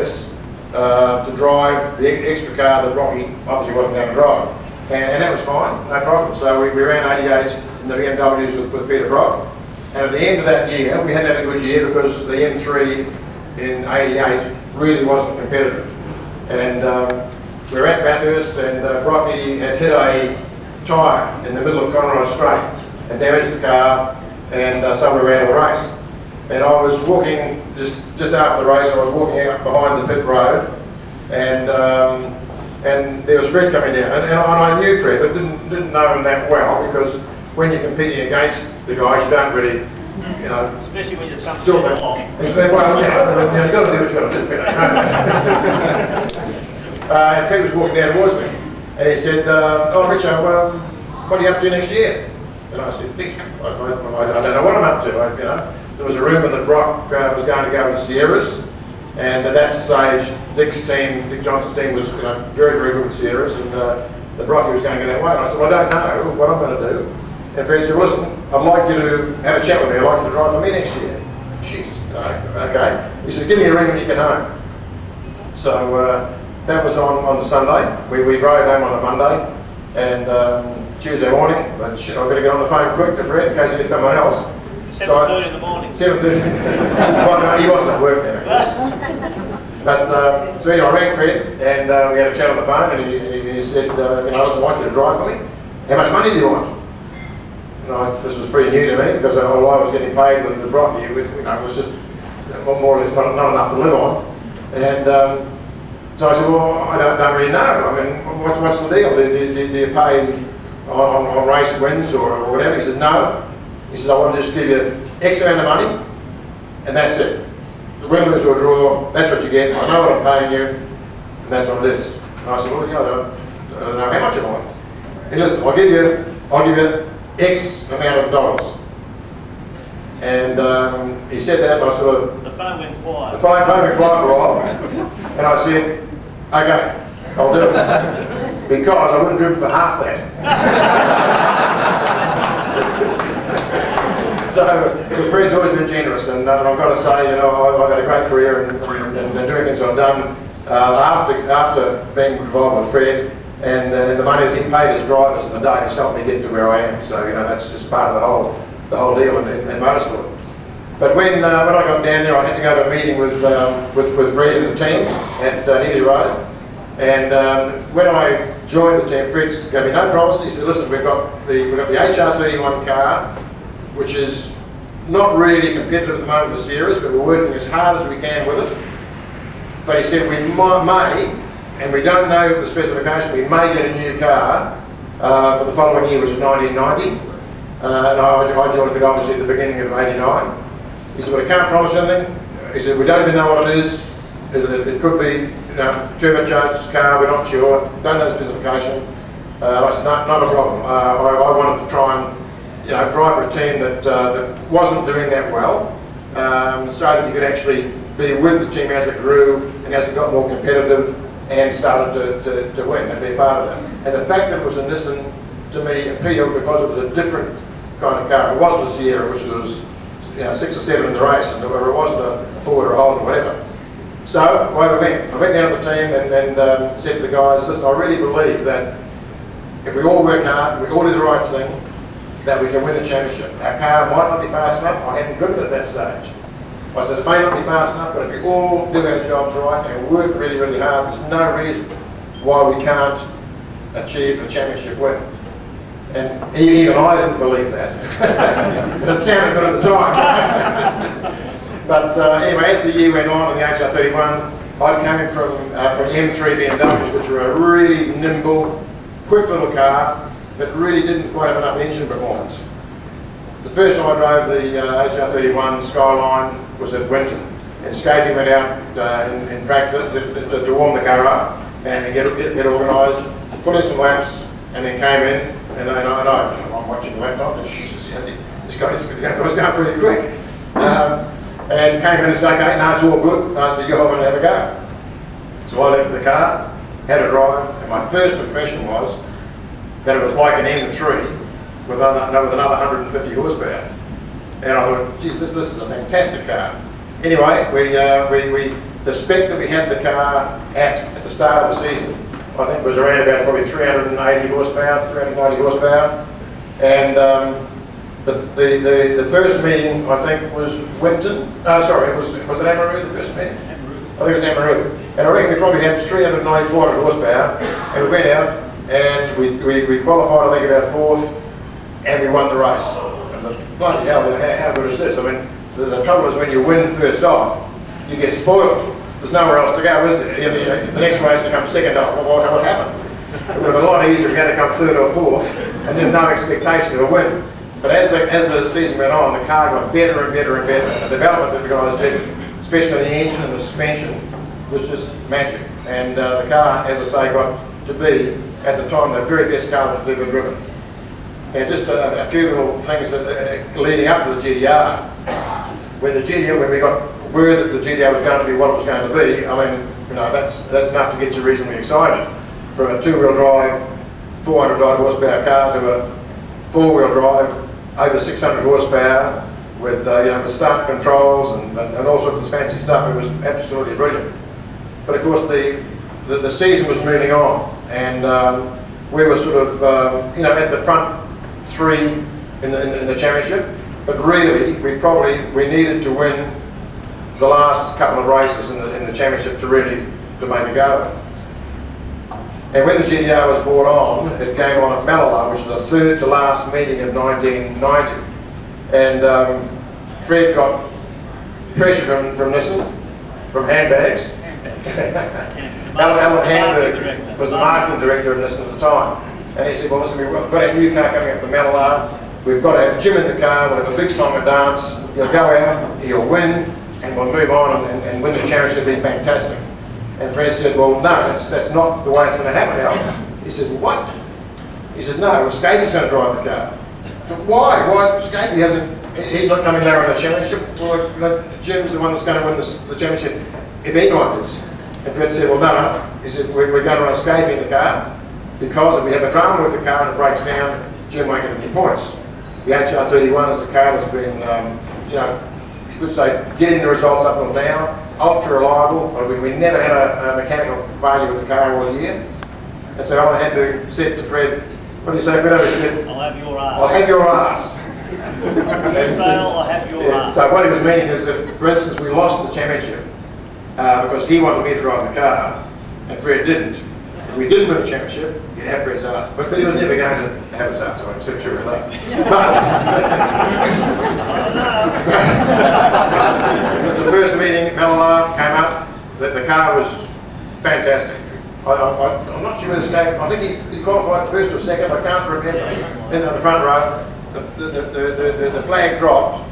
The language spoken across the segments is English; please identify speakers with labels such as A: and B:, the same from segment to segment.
A: access to drive the extra car that Rocky obviously wasn't going to drive. And that was fine, no problem. So we ran 88 in the BMWs with Peter Brock. And at the end of that year, we hadn't had a good year because the M3 in 88 really wasn't competitive. And we were at Bathurst and Rocky had hit a tyre in the middle of Conroy Straight and damaged the car, and so we ran a race. And I was walking, just after the race, I was walking out behind the pit road, and there was Fred coming down. And I knew Fred, but didn't know him that well, because when you're competing against the guys, you don't really, you know...
B: Especially when you're some sort of off.
A: Well, you've got to do what you've got to do, you know. And Fred was walking down towards me, and he said, "Oh, Richard, what are you up to next year?" And I said, I don't know what I'm up to. You know, there was a rumour that Brock was going to go in the Sierras, and at that stage, Dick Johnson's team was, you know, very, very good with Sierras, and the Brocky was going to go that way. And I said, well, I don't know what I'm going to do. And Fred said, well, listen, I'd like you to have a chat with me. I'd like you to drive for me next year. Jeez, okay. He said, give me a ring when you get home. So that was on the Sunday. We drove home on a Monday, and Tuesday morning, but I better get on the phone quick to Fred in case he gets someone else.
B: 7:30 in the morning.
A: 7:30. Well, no, he wasn't at work then, of course. But so anyway, I rang Fred, and we had a chat on the phone, and he said, you know, I just want you to drive for me. How much money do you want? And this was pretty new to me, because all I was getting paid with the Brocky, you know, it was just more or less not enough to live on. And so I said, well, I don't really know. I mean, what's the deal? Do you pay on race wins or whatever? He said, no. He said, I want to just give you X amount of money, and that's it. The win, lose or draw, that's what you get. I know what I'm paying you, and that's what it is. And I said, well, I don't know how much I want. He said, listen, I'll give you X amount of dollars. And he said that, and I sort of...
B: The phone went quiet.
A: The phone went quiet for a while, and I said, okay, I'll do it. Because I wouldn't do it for half that. So Fred's always been generous, and I've got to say, you know, I've had a great career in doing things I've done after being involved with Fred, and the money that he paid his drivers in the day has helped me get to where I am. So, you know, that's just part of the whole deal in motorsport. But when I got down there, I had to go to a meeting with Brad and the team at Healy Road. And when I joined the team, Fred gave me no promise. He said, listen, we've got the HR31 car, which is not really competitive at the moment for Sierras, but we're working as hard as we can with it. But he said we may, and we don't know the specification, we may get a new car for the following year, which is 1990. And I joined it obviously at the beginning of 89. He said, well, I can't promise anything. He said, we don't even know what it is. It could be, you know, turbocharged car, we're not sure, don't know the specification. I said, no, not a problem. I wanted to try and, you know, drive for a team that wasn't doing that well, so that you could actually be with the team as it grew and as it got more competitive and started to win and be a part of that. And the fact that it was a Nissan, to me, appealed because it was a different kind of car. It wasn't a Sierra, which was, you know, 6 or 7 in the race, and it wasn't a Ford or a Holden or whatever. So away we went. I went down to the team and said to the guys, listen, I really believe that if we all work hard, we all do the right thing, that we can win the championship. Our car might not be fast enough. I hadn't driven it at that stage. I said, it may not be fast enough, but if we all do our jobs right and work really, really hard, there's no reason why we can't achieve a championship win. And even I didn't believe that. It sounded good at the time. But anyway, as the year went on in the HR31, I came from M3 BMWs, which were a really nimble, quick little car, but really didn't quite have enough engine performance. The first time I drove the HR31 Skyline was at Winton, and Scapey went out in practice to warm the car up and get organised, put in some laps, and then came in, and I'm watching the lap time, and Jesus, this guy's going pretty quick. And came in and said, okay, no, it's all good, you want to have a go. So I left the car, had a drive, and my first impression was that it was like an M3 with another 150 horsepower. And I thought, geez, this is a fantastic car. Anyway, we the spec that we had the car at the start of the season, I think was around about probably 380 horsepower, 390 horsepower. And the first meeting, I think, was Winton. Sorry, was it Amaroo, the first meeting? I think it was Amaroo. And I reckon we probably had 390, 400 horsepower. And we went out and we qualified, I think, about fourth, and we won the race. And bloody hell, how good is this? I mean, the trouble is when you win first off, you get spoiled. There's nowhere else to go, is there? You know, the next race you come second off, what happened? It would have been a lot easier if you had to come third or fourth, and there's no expectation of a win. But as the season went on, the car got better and better and better. The development that the guys did, especially the engine and the suspension, was just magic. And the car, as I say, got to be, at the time, the very best car that had ever driven. And just a few little things that, leading up to the GDR. When we got word that the GDR was going to be what it was going to be, I mean, you know, that's enough to get you reasonably excited. From a two-wheel drive, 400 horsepower car to a four-wheel drive, over 600 horsepower, with you know, with start controls and all sorts of fancy stuff. It was absolutely brilliant. But of course, the season was moving on, and we were sort of you know, at the front three in the championship. But really, we needed to win the last couple of races in the championship to really make a go of it. And when the GDR was brought on, it came on at Malala, which was the third to last meeting of 1990. And Fred got pressure from Nissan, from handbags. Alan Hamburg was the marketing director of Nissan at the time. And he said, well, listen, we've got a new car coming up from Malala. We've got to have Jim in the car, we'll have a big song and dance. He'll go out, he'll win, and we'll move on and win the championship. It'll be fantastic. And Fred said, well, no, that's not the way it's going to happen, Al. He said, well, what? He said, no, well, Skatey's going to drive the car. So why? Why? Skatey he's not coming there on the championship. Well, Jim's the one that's going to win the championship, if anyone is. And Fred said, well, no. He said, we're going to run Skatey in the car, because if we have a drama with the car and it breaks down, Jim won't get any points. The HR31 is the car that's been, you know, you could say, getting the results up and down, ultra reliable. We never had a mechanical failure with the car all year. And so I had to say to Fred, what do you say, Fred? I said,
B: I'll have your ass.
A: I'll have your ass.
B: You fail, I'll have your ass.
A: So what he was meaning is if, for instance, we lost the championship because he wanted me to drive the car and Fred didn't, if we didn't win the championship, he'd have Fred's ass. But he was never going to have his ass, so I'm so sure of that. The first meeting, Malala came up, the car was fantastic. I'm not sure whether this game, I think he qualified first or second, I can't remember. In the front row, the flag dropped,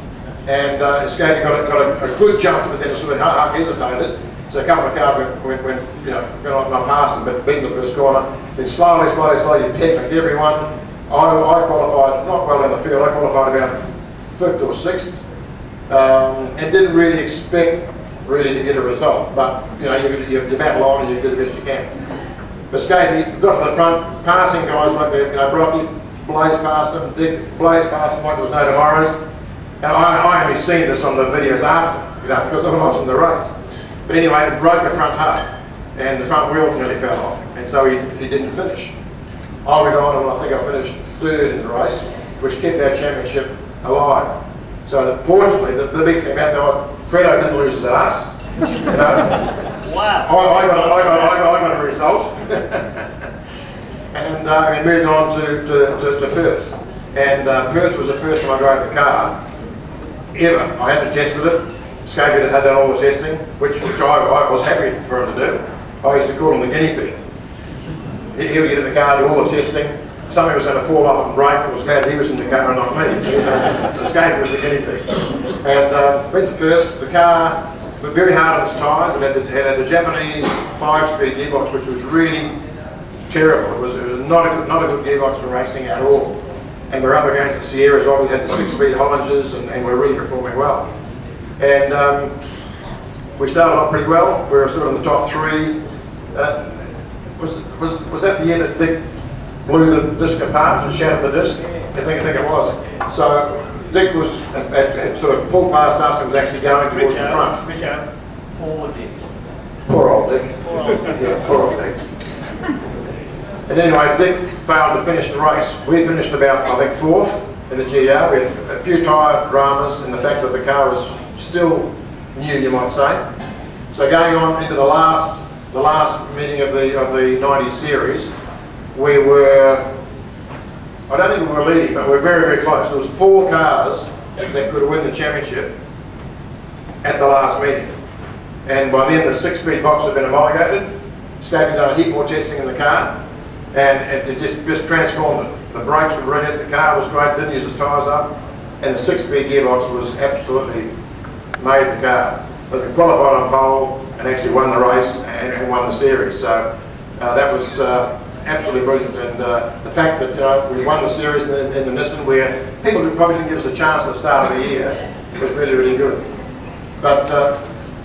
A: and Skate got a good jump, but then sort of half hesitated. So a couple of cars went you know, not past him, but beaten the first corner. Then slowly, picnicked everyone. I qualified not well in the field. I qualified about 5th or 6th, and didn't really expect to get a result. But you know, you battle on and you do the best you can. But Skatey got to the front, passing guys like Brocky blazed past him, Dick blazed past him like there was no tomorrows. And I only seen this on the videos after, you know, because I was in the race. But anyway, it broke the front hub, and the front wheel nearly fell off, and so he didn't finish. I went on, and I think I finished 3rd in the race, which kept our championship alive. So fortunately, the big thing about that, Fredo didn't lose his ass. You know?
B: Wow.
A: I got a result, and we moved on to Perth. And Perth was the first time I drove the car ever. I hadn't tested it. Skate had done all the testing, which I was happy for him to do. I used to call him the guinea pig. He would get in the car, do all the testing. Something was going to fall off and break. I was glad he was in the car and not me. So the Skate was the guinea pig. And went to Perth. The car was very hard on its tyres. It had the Japanese 5-speed gearbox, which was really terrible. It was not a good gearbox for racing at all. And we're up against the Sierras. We had the 6-speed Hollingers, and we're really performing well. And we started off pretty well. We were sort of in the top 3. Was that the year that Dick blew the disc apart and shattered the disc? I think it was. So Dick had sort of pulled past us and was actually going towards the front.
B: Richard, forward Dick.
A: Poor old Dick. Yeah, poor old Dick. And anyway, Dick failed to finish the race. We finished about, I think, 4th in the GR. We had a few tyre dramas in the fact that the car was still new, you might say. So going on into the last meeting of the 90 series, we were, I don't think we were leading, but we were very, very close. There was 4 cars that could win the championship at the last meeting. And by then the 6-speed box had been homologated. Scapy had done a heap more testing in the car, and it just transformed it. The brakes were brilliant, the car was great, didn't use its tyres up, and the 6-speed gearbox was absolutely made the car. But we qualified on pole and actually won the race and won the series. So that was absolutely brilliant. And the fact that we won the series in the Nissan, where people who probably didn't give us a chance at the start of the year, was really, really good. But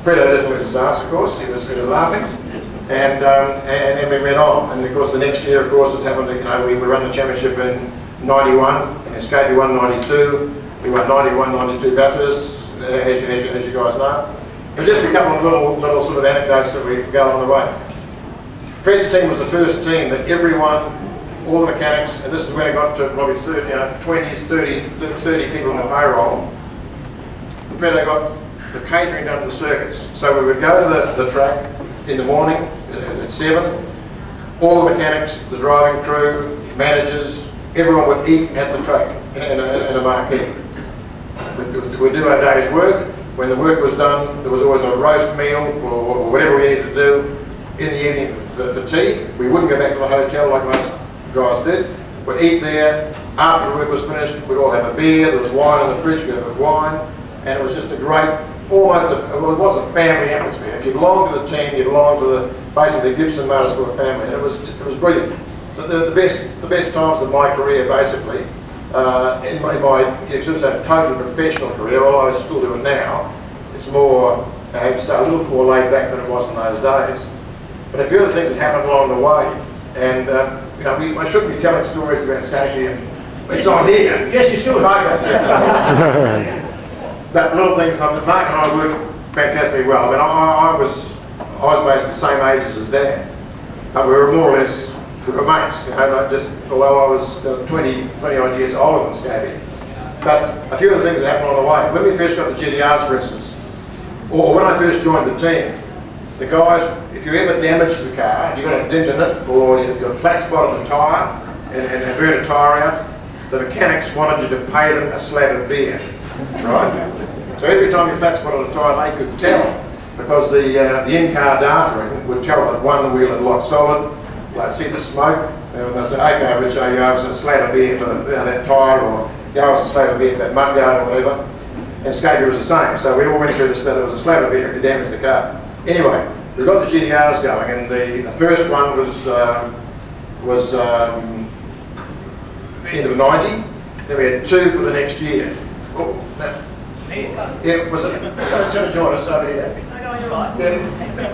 A: Fredo didn't lose his ass, of course. He was laughing. And then we went on. And of course the next year, of course, it happened, we won the championship in 91, and then Scapy won 92. We won 91, 92 Bathurst, as you guys know. And just a couple of little sort of anecdotes that we go on the way. Fred's team was the first team that everyone, all the mechanics, and this is when it got to probably 20s, 30 people in the payroll. Fredo got the catering done to the circuits. So we would go to the track in the morning at 7. All the mechanics, the driving crew, managers, everyone would eat at the track in a marquee. We'd do our day's work. When the work was done, there was always a roast meal or whatever we needed to do in the evening for tea. We wouldn't go back to the hotel like most guys did. We'd eat there. After the work was finished, we'd all have a beer. There was wine in the fridge, we'd have wine. And it was just a great, well, it was a family atmosphere. If you belonged to the team, you belonged to basically the Gibson Motorsport family. And it was brilliant. The best times of my career, basically, in my you should say, totally professional career, although I still do it now. It's more, I have to say, a little more laid back than it was in those days. But a few of the things that happened along the way, and I shouldn't be telling stories about Scapy, and it's not here.
B: Yes, you should.
A: But little things, Mark and I worked fantastically well. I mean, I was basically the same age as his dad. We were more or less, we were mates, although I was 20 odd years older than Scapy. But a few of the things that happened on the way. When we first got the GTRs, for instance, or when I first joined the team, the guys, if you ever damaged the car, if you got a dent in it, or you got flat spotted a tyre and burned a tyre out, the mechanics wanted you to pay them a slab of beer, right? So every time you flat spotted a tyre, they could tell, because the in-car data would tell that one wheel had locked solid. They'd see the smoke, and they'd say, okay, Rich, you owe us a slab of beer for that tyre, or you owe us a slab of beer for that mudguard or whatever. And Scapy was the same, so we all went through this, that it was a slab of beer if you damaged the car. Anyway, we got the GTRs going, and the first one was end of 90. Then we had 2 for the next year. Oh, yeah, was it? Don't join us over here. Yeah,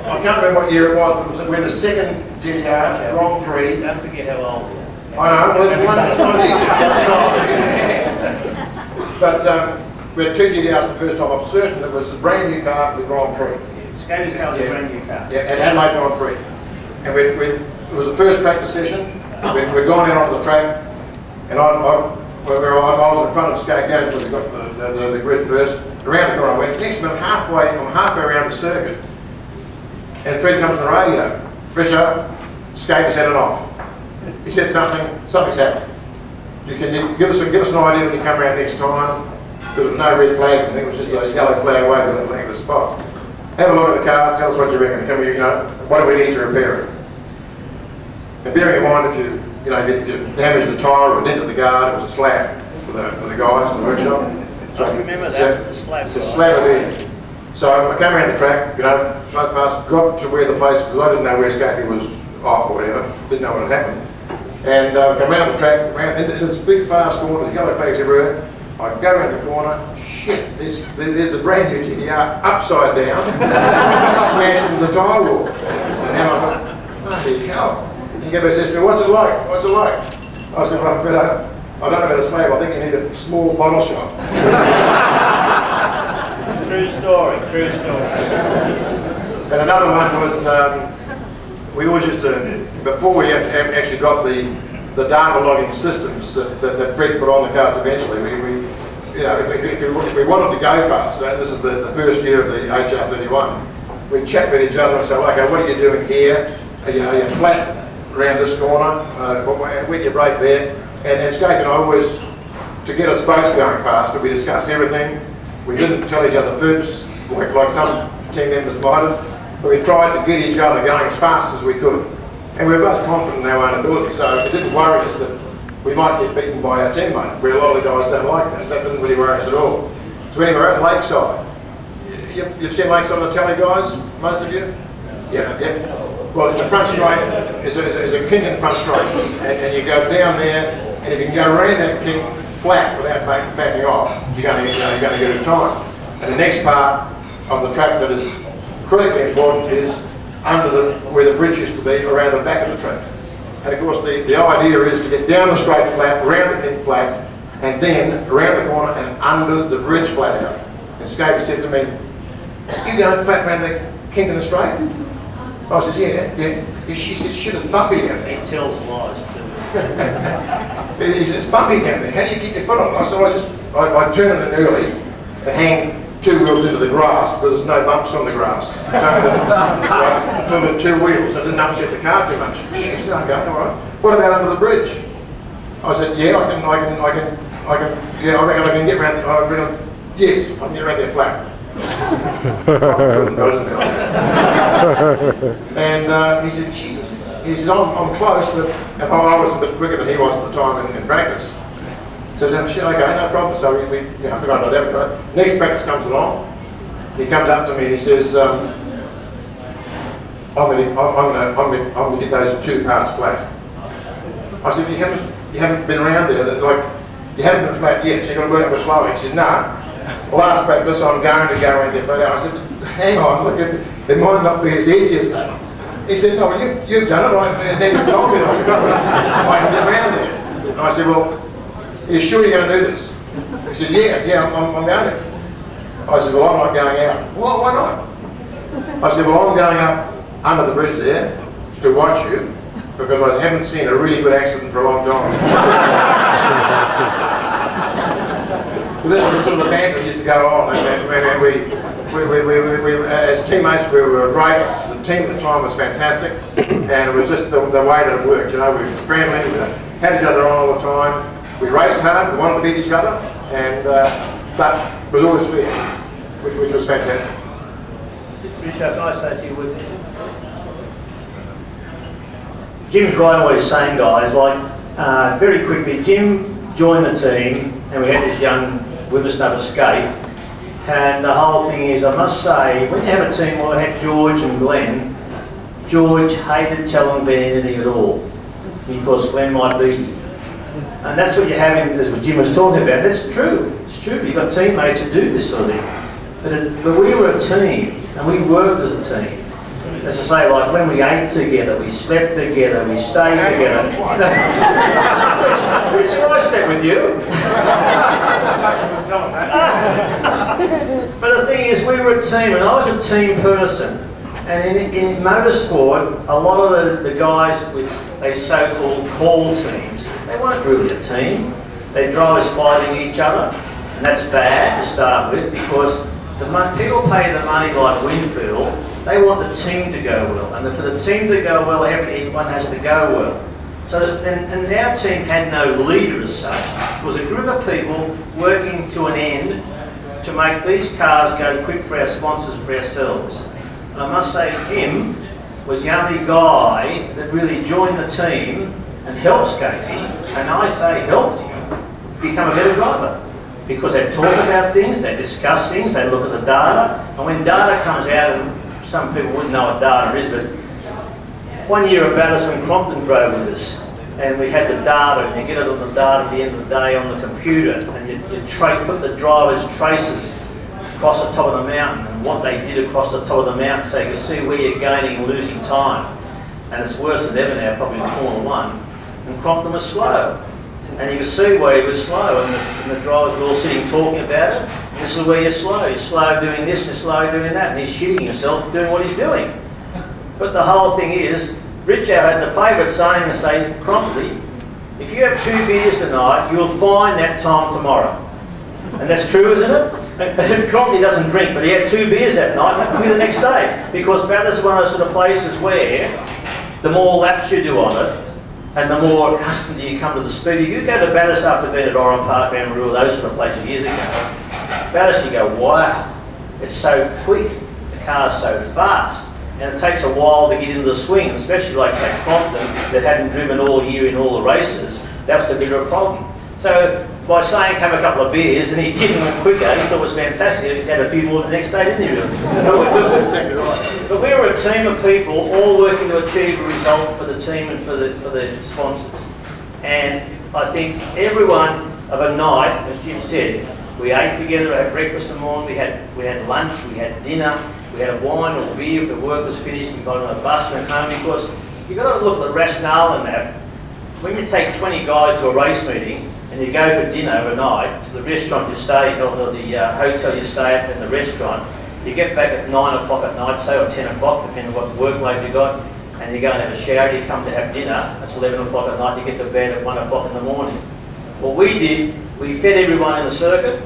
A: I can't remember what year it was, but it was when the second GTR, Grand Prix.
B: Don't forget how old you are.
A: I know, well, it's one each. But we had 2 GTRs the first time. I'm certain it was a brand new car for the Grand Prix.
B: Scapy's car was a brand new car.
A: Yeah, at Adelaide Grand Prix. And it was the first practice session. We'd gone out onto the track, and I was in front of Scapy down because we got the grid first. Around the corner, I went, next minute, I'm halfway around the circuit. And Fred comes on the radio, Richard, Scapy's had it off. He said something's happened. You can give us an idea when you come around next time. There was no red flag, I think it was just a yellow flag away from the flag of the spot. Have a look at the car, tell us what you reckon, what do we need to repair it? And bearing in mind if you damaged the tyre or dented the guard, it was a slab for the guys in the workshop.
B: Just remember that, it's a slab.
A: It's a slab of air. So I came around the track, drove past, got to where the place, because I didn't know where Scapy was off or whatever, didn't know what had happened. And come around the track, and it's a big fast corner, there's yellow flags everywhere. I go around the corner, shit, there's a brand new GTR upside down, smashed into the tyre wall. And I thought, bloody hell. He came and says to me, what's it like? What's it like? I said, well, Fredo, I don't know about a slab, I think you need a small bottle shop.
B: True story, true story.
A: And another one was, we always used to, before we actually got the data logging systems that Fred put on the cars eventually, you know, if we wanted to go faster, and this is the first year of the HR31, we'd chat with each other and say, okay, what are you doing here? Are you flat around this corner? Where do you brake there? And Skate and I always, to get us both going faster, we discussed everything. We didn't tell each other fibs, like some team members might have, but we tried to get each other going as fast as we could. And we were both confident in our own ability, so it didn't worry us that we might get beaten by our teammate, where a lot of the guys don't like that. That didn't really worry us at all. So anyway, we're at Lakeside. You've seen Lakeside on the telly, guys, most of you? Yep. Well, the front straight is a kink in front straight, and you go down there, and if you can go around that kink flat without backing off, you're going to get a time. And the next part of the track that is critically important is under where the bridge used to be, around the back of the track. And of course, the idea is to get down the straight flat, around the kink flat, and then around the corner and under the bridge flat out. And Scapey said to me, "You going flat around the kink in the straight?" I said, yeah. She said, shit, it's bumpy down there.
B: He tells lies too.
A: He said, it's bumpy down there. How do you keep your foot on it? I said, I turn it in early and hang two wheels into the grass, but there's no bumps on the grass. It's only the two wheels. I didn't upset the car too much. She said, okay, all right. What about under the bridge? I said, yeah, I reckon I can get around. Yes, I can get around there flat. And he said, Jesus. He said, I'm close, but I was a bit quicker than he was at the time in practice. So I said, okay, no problem. So we I forgot about that. But next practice comes along. He comes up to me and he says, I'm going to get those two parts flat. I said, you haven't been around there. Like, you haven't been flat yet, so you've got to work a bit slowly. He said, no. Last practice, I'm going to go and get flat out. I said, hang on, look, it might not be as easy as that. He said, no, well, you've done it, and then you told me that I can get around there. And I said, well, are you sure you're going to do this? He said, yeah, I'm going to. I said, well, I'm not going out. Well, why not? I said, well, I'm going up under the bridge there to watch you, because I haven't seen a really good accident for a long time. Well, this is sort of the banter that used to go on, and we as teammates, we were great. The team at the time was fantastic, and it was just the way that it worked. You know, we were friendly, we had each other on all the time. We raced hard, we wanted to beat each other, and but it was always fair, which was fantastic.
B: Richard, can I say a few words? Jim's right on what he's saying, guys. Like, very quickly, Jim joined the team, and we had this young whippersnapper Skate, and the whole thing is, I must say, when you have a team, well, I had George and Glenn. George hated telling Ben anything at all, because Glenn might beat you. And that's what you have in, as what Jim was talking about. That's true, it's true. You've got teammates who do this sort of thing. But we were a team, and we worked as a team. As I say, like when we ate together, we slept together, we stayed together. Richard, I slept with you. But the thing is, we were a team, and I was a team person. And in motorsport, a lot of the guys with these so-called call teams, they weren't really a team. They drivers fighting each other, and that's bad to start with, because people pay the money like Winfield. They want the team to go well, and for the team to go well, everyone has to go well. So, and our team had no leader as such. It was a group of people working to an end to make these cars go quick for our sponsors and for ourselves. And I must say, Jim was the only guy that really joined the team and helped Skapey, and I say helped him become a better driver. Because they talk about things, they discuss things, they look at the data, and when data comes out, and some people wouldn't know what data is, but one year about us when Crompton drove with us, and we had the data, and you get it on the data at the end of the day on the computer, and you put the driver's traces across the top of the mountain, and what they did across the top of the mountain, so you can see where you're gaining and losing time. And it's worse than ever now, probably in Formula 1. And Crompton was slow. And you could see where he was slow, and the drivers were all sitting talking about it. This is where you're slow. You're slow doing this, you're slow doing that, and he's shitting himself doing what he's doing. But the whole thing is, Richard had the favourite saying to say, Crompton, if you have 2 beers tonight, you'll find that time tomorrow. And that's true, isn't it? Crompton doesn't drink, but he had 2 beers that night, and that could be the next day. Because Bathurst is one of those sort of places where the more laps you do on it, and the more accustomed you come to the speed. If you go to Bathurst after bed at Oran Park, Mamaroo, those sort of places years ago, Bathurst you go, wow, it's so quick, the car's so fast. And it takes a while to get into the swing, especially like say Crompton that hadn't driven all year in all the races. That was a bit of a problem. So by saying have a couple of beers and he didn't went quicker, he thought it was fantastic. He had a few more the next day, didn't he?
A: Exactly right.
B: But we were a team of people all working to achieve a result for the team and for the sponsors. And I think everyone of a night, as Jim said, we ate together, had breakfast in the morning, we had lunch, we had dinner, we had a wine or a beer if the work was finished, we got on a bus and went home, because you've got to look at the rationale in that. When you take 20 guys to a race meeting and you go for dinner overnight to the restaurant you stay, or the hotel you stay at and the restaurant, you get back at 9 o'clock at night, say, or 10 o'clock, depending on what workload you got, and you go and have a shower, you come to have dinner, it's 11 o'clock at night, you get to bed at 1 o'clock in the morning. What we did, we fed everyone in the circuit,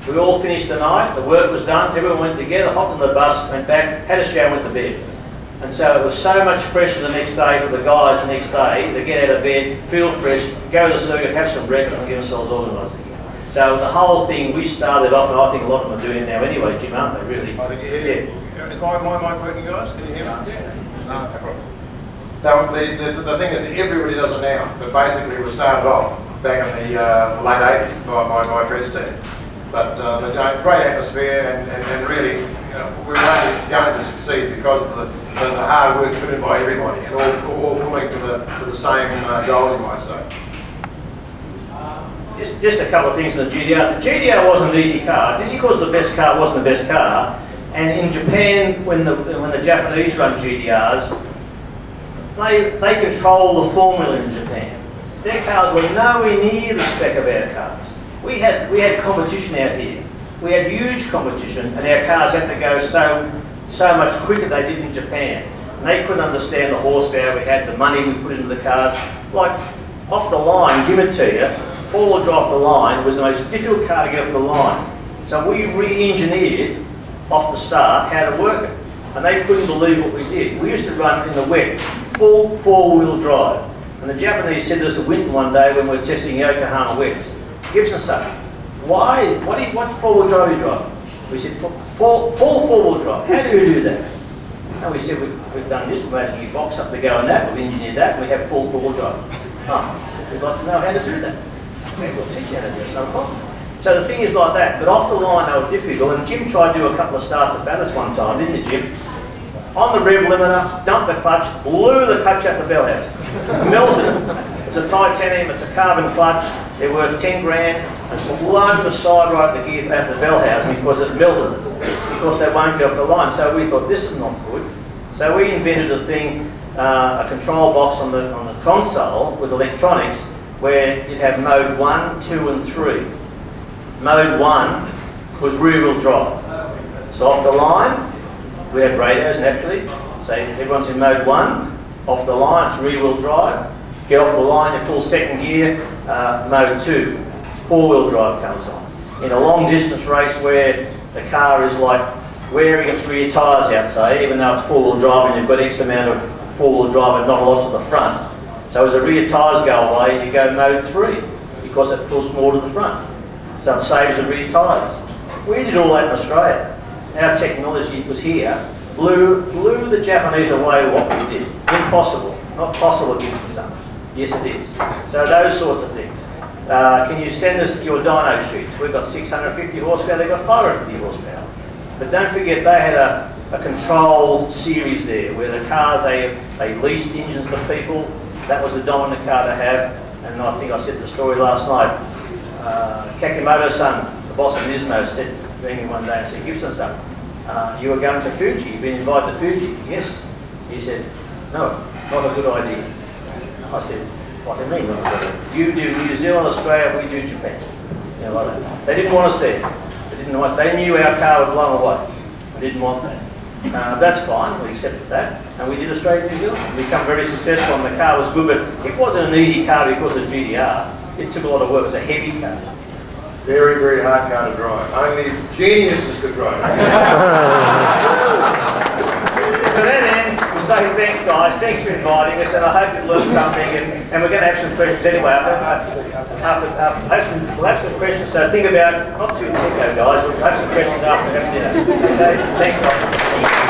B: we all finished the night, the work was done, everyone went together, hopped on the bus, went back, had a shower, went to bed. And so it was so much fresher the next day for the guys the next day. They get out of bed, feel fresh, go to the circuit, have some breakfast and get themselves organised again. So the whole thing, we started off, and I think a lot of them are doing it now anyway, Jim, aren't they, really?
A: I think you hear. Yeah. Is my mic working, guys? Can you hear me?
C: Yeah.
A: No problem. Now, the thing is that everybody does it now, but basically it was started off back in the late 80s by Fred's team. But great atmosphere, and really, you know, we were only going to succeed because of the hard work put in by everybody, and all pulling to the same goal, you might say.
B: Just a couple of things on the GDR. The GDR wasn't an easy car. Just because the best car wasn't the best car. And in Japan, when the Japanese run GDRs, they control the formula in Japan. Their cars were nowhere near the spec of our cars. We had competition out here. We had huge competition, and our cars had to go so much quicker than they did in Japan. And they couldn't understand the horsepower we had, the money we put into the cars. Like off the line, Jim would tell you, 4-wheel drive off the line was the most difficult car to get off the line. So we re-engineered off the start how to work it. And they couldn't believe what we did. We used to run in the wet, full 4-wheel drive. And the Japanese said to us at Winton one day when we were testing Yokohama wets, Gibson son, what 4-wheel drive are you driving? We said, full 4-wheel drive. How do you do that? And we said, we've done this, we've made a new box up to go in that, we've engineered that, and we have full 4-wheel drive. Oh, we'd like to know how to do that. Okay, we'll teach you how to do it, it's no problem. So the thing is like that, but off the line they were difficult, and Jim tried to do a couple of starts at Bathurst one time, didn't you, Jim? On the rev limiter, dumped the clutch, blew the clutch out the bell house. Melted it. It's a titanium, it's a carbon clutch, they're worth 10 grand, and it's blown the side right at the gear at the bell house because it melted it, because they won't get off the line. So we thought, this is not good. So we invented a thing, a control box on the console with electronics, where you'd have mode 1, 2 and 3. Mode 1 was rear-wheel drive. So off the line, we had radios naturally. So everyone's in mode 1. Off the line, it's rear-wheel drive. Get off the line, you pull second gear, mode 2. 4-wheel drive comes on. In a long distance race where the car is like wearing its rear tyres out, say, even though it's 4-wheel drive and you've got X amount of 4-wheel drive and not a lot to the front. So as the rear tyres go away, you go mode 3 because it pulls more to the front. So it saves the rear tyres. We did all that in Australia. Our technology was here, blew the Japanese away with what we did. Impossible. Not possible, Gibson son. Yes, it is. So those sorts of things. Can you send us your dyno sheets? We've got 650 horsepower, they've got 550 horsepower. But don't forget they had a controlled series there where the cars, they leased engines for people. That was the dominant car to have. And I think I said the story last night. Kakimoto's son, the boss of Nismo, said to me one day and said, Gibson son, you were going to Fuji, you've been invited to Fuji. Yes. He said, no, not a good idea. I said, Like in me, you do New Zealand, Australia, we do Japan. You know, like that. They didn't want us there. They knew our car would blow away. They didn't want that. That's fine, we accepted that. And we did Australia and New Zealand. We become very successful and the car was good, but it wasn't an easy car because it's GDR. It took a lot of work. It was a heavy car.
A: Very, very hard car to drive. Only geniuses could drive.
B: To that end, we'll say thanks guys, thanks for inviting us, and I hope you learned something, and we're going to have some questions anyway. We'll have some questions, so think about, not too techno guys, we'll have some questions after having dinner. So, thanks guys.